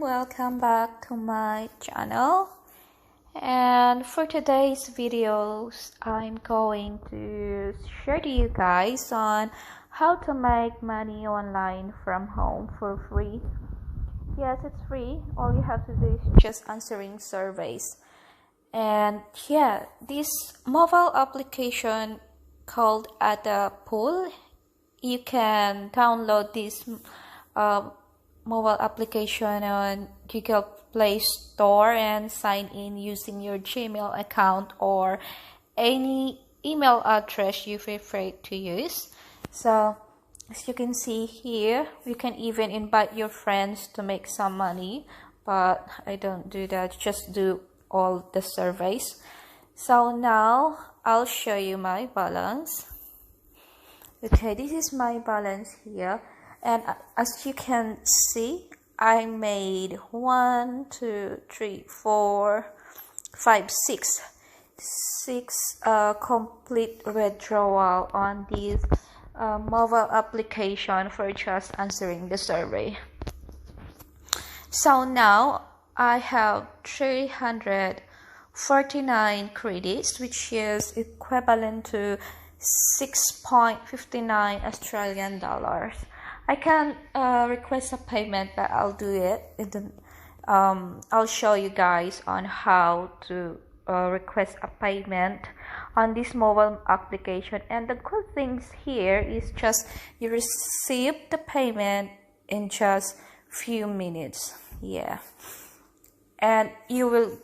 Welcome back to my channel, and for today's videos I'm going to share to you guys on how to make money online from home for free. Yes, it's free. All you have to do is just answering surveys. And yeah, this mobile application called Pool, you can download this mobile application on Google Play Store and sign in using your Gmail account or any email address you prefer to use. So as you can see here, you can even invite your friends to make some money, but I don't do that, just do all the surveys. So now I'll show you my balance. Okay, this is my balance here. And as you can see, I made 6 complete withdrawal on this mobile application for just answering the survey. So now I have 349 credits, which is equivalent to 6.59 Australian dollars. I can request a payment, but I'll do it. I'll show you guys on how to request a payment on this mobile application. And the good things here is just you receive the payment in just few minutes. Yeah, and you will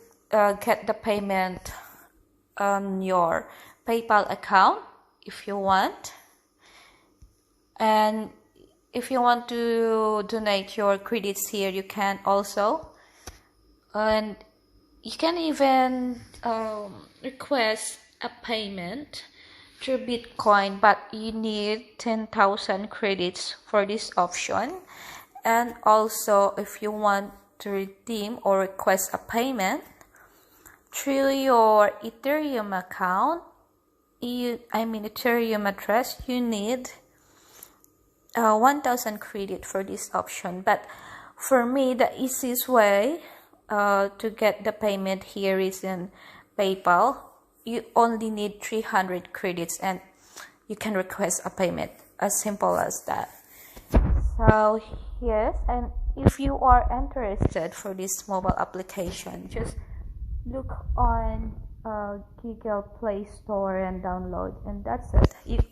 get the payment on your PayPal account if you want. And if you want to donate your credits here, you can also. And you can even request a payment through Bitcoin, but you need 10,000 credits for this option. And also, if you want to redeem or request a payment through your Ethereum account, Ethereum address, you need 1,000 credit for this option. But for me, the easiest way to get the payment here is in PayPal. You only need 300 credits and you can request a payment, as simple as that. So yes, and if you are interested for this mobile application, just look on Google Play Store and download, and that's it.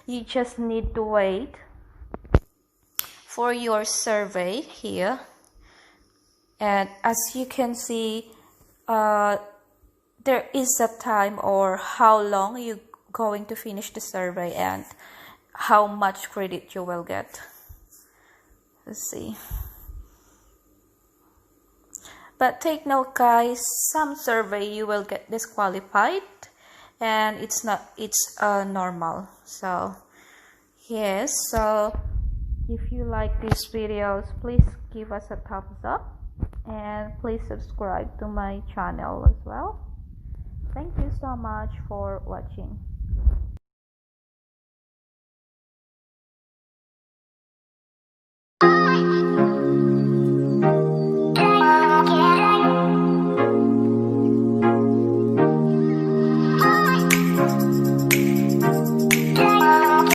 You just need to wait for your survey here. And as you can see, there is a time or how long you're going to finish the survey and how much credit you will get. Let's see. But take note, guys, some survey you will get disqualified, and it's normal. So yes, so if you like these videos, please give us a thumbs up and please subscribe to my channel as well. Thank you so much for watching.